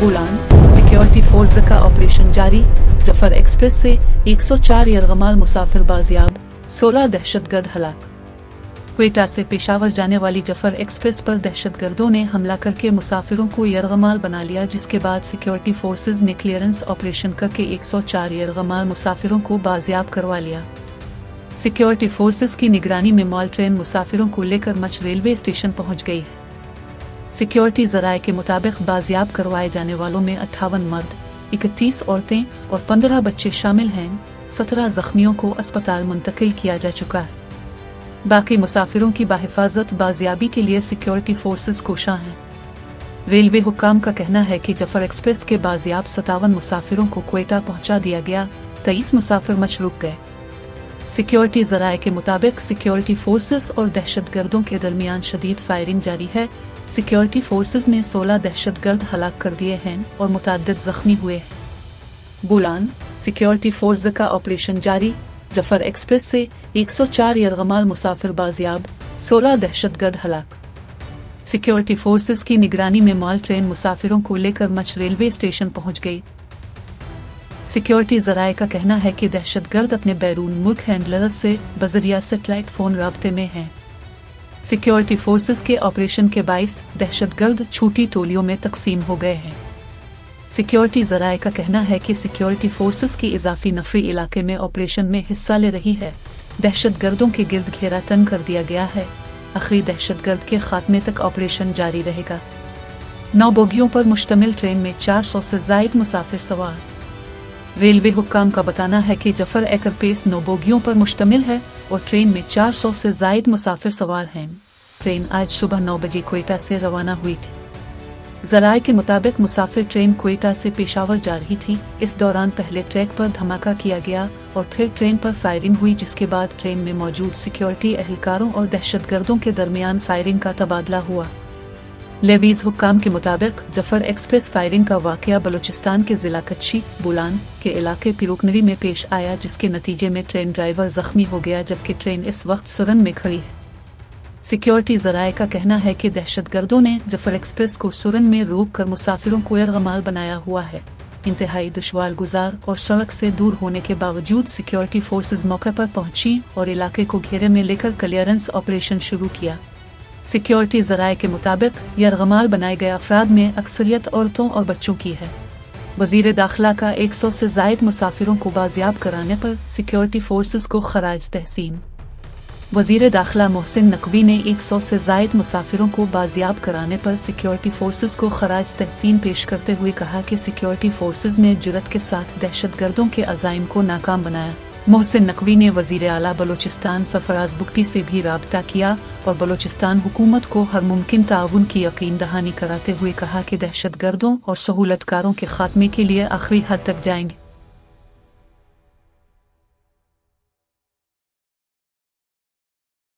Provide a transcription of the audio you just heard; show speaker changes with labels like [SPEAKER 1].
[SPEAKER 1] बुलान security force का operation जारी। Zafar express से 104 यरगमाल मुसाफिर बाजियाब, 16 दहशतगर्द हलाक। क्वेटा से पेशावर जाने वाली जफर एक्सप्रेस पर दहशतगर्दों ने हमला करके मुसाफिरों को यरगमाल बना लिया, जिसके बाद सिक्योरिटी फोर्सेज ने क्लियरेंस ऑपरेशन करके 104 यरगमाल मुसाफिरों को बाजियाब करवा लिया। सिक्योरिटी फोर्सेज की निगरानी में मॉल ट्रेन मुसाफिरों को लेकर मच रेलवे स्टेशन पहुंच गई है। सिक्योरिटी जराये के मुताबिक बाजियाब करवाए जाने वालों में 58 मर्द, 31 औरतें और 15 बच्चे शामिल हैं। 17 जख्मियों को अस्पताल मुंतकिल किया जा चुका है। बाकी मुसाफिरों की बाहिफाजत बाजियाबी के लिए सिक्योरिटी फोर्सेज कोशां हैं। रेलवे हुक्काम का कहना है कि जफर एक्सप्रेस के बाजियाब 57 मुसाफिरों को क्वेटा पहुंचा दिया गया, 23 मुसाफिर मच रुक गए। सिक्योरिटी जराये के मुताबिक सिक्योरिटी फोर्सेज और दहशतगर्दों के दरमियान शदीद फायरिंग जारी है। सिक्योरिटी फोर्सेज ने 16 दहशतगर्द हलाक कर दिए हैं और मुतअद्दिद जख्मी हुए हैं। बुलान सिक्योरिटी फोर्स का ऑपरेशन जारी। जफर एक्सप्रेस से 104 यरगमाल मुसाफिर बाजियाब, 16 दहशतगर्द हलाक। सिक्योरिटी फोर्सेज की निगरानी में मॉल ट्रेन मुसाफिरों को लेकर मच रेलवे स्टेशन पहुंच गई। सिक्योरिटी जराये का कहना है कि दहशतगर्द अपने बैरून मुल्क हैंडलर्स से बजरिया सेटेलाइट फोन राब्ते में हैं। सिक्योरिटी फोर्सेज के ऑपरेशन के बाइस दहशतगर्द छोटी टोलियों में तकसीम हो गए हैं। सिक्योरिटी जराये का कहना है कि सिक्योरिटी फोर्सेज की इजाफी नफरी इलाके में ऑपरेशन में हिस्सा ले रही है। दहशतगर्दों के गिर्द घेरा तंग कर दिया गया है। आखिरी दहशतगर्द के खात्मे तक ऑपरेशन जारी रहेगा। 9 बोगियों पर मुश्तमिल ट्रेन में 400 से जायद मुसाफिर सवार। रेलवे हुक्काम का बताना है कि जफर एक्सप्रेस 9 बोगियों पर मुश्तमिल है और ट्रेन में 400 से जायद मुसाफिर सवार हैं। ट्रेन आज सुबह 9 बजे क्वेटा से रवाना हुई थी। जराये के मुताबिक मुसाफिर ट्रेन क्वेटा से पेशावर जा रही थी। इस दौरान पहले ट्रैक पर धमाका किया गया और फिर ट्रेन पर फायरिंग हुई, जिसके बाद ट्रेन में मौजूद सिक्योरिटी एहलकारों और दहशतगर्दों के दरमियान फायरिंग का तबादला हुआ। लेवीज हुक्काम के मुताबिक जफर एक्सप्रेस फायरिंग का वाकया बलूचिस्तान के जिला कच्ची बुलान के इलाके पिरुकनरी में पेश आया, जिसके नतीजे में ट्रेन ड्राइवर जख्मी हो गया, जबकि ट्रेन इस वक्त सुरन में खड़ी है। सिक्योरिटी जराये का कहना है कि दहशतगर्दों ने जफर एक्सप्रेस को सुरन में रोक कर मुसाफिरों को यरगमाल बनाया हुआ है। इंतहाई दुश्वार गुजार और सड़क से दूर होने के बावजूद सिक्योरिटी फोर्सेज मौके पर पहुंची और इलाके को घेरे में लेकर क्लियरेंस ऑपरेशन शुरू किया। सिक्योरिटी जराये के मुताबिक यरगमाल बनाए गए अफराद में अक्सरियत औरतों और बच्चों की है। वजीर दाखिला का 100 से जायद मुसाफिरों को बाजियाब कराने पर सिक्योरिटी फोर्सेज को खराज तहसीन। वजीर दाखिला मोहसिन नकवी ने 100 से जायद मुसाफिरों को बाजियाब कराने पर सिक्योरिटी फोर्सेज को खराज तहसीन पेश करते हुए कहा कि सिक्योरिटी फोर्सेज ने जुर्रत के साथ दहशतगर्दों के अज़ाइम को नाकाम बनाया। मोहसिन नकवी ने वजीर आला बलूचिस्तान सरफराज बुगटी से भी राब्ता किया और बलूचिस्तान हुकूमत को हर मुमकिन ताउन की यकीन दहानी कराते हुए कहा कि दहशतगर्दों और सहूलतकारों के खात्मे के लिए आखिरी हद तक जाएंगे।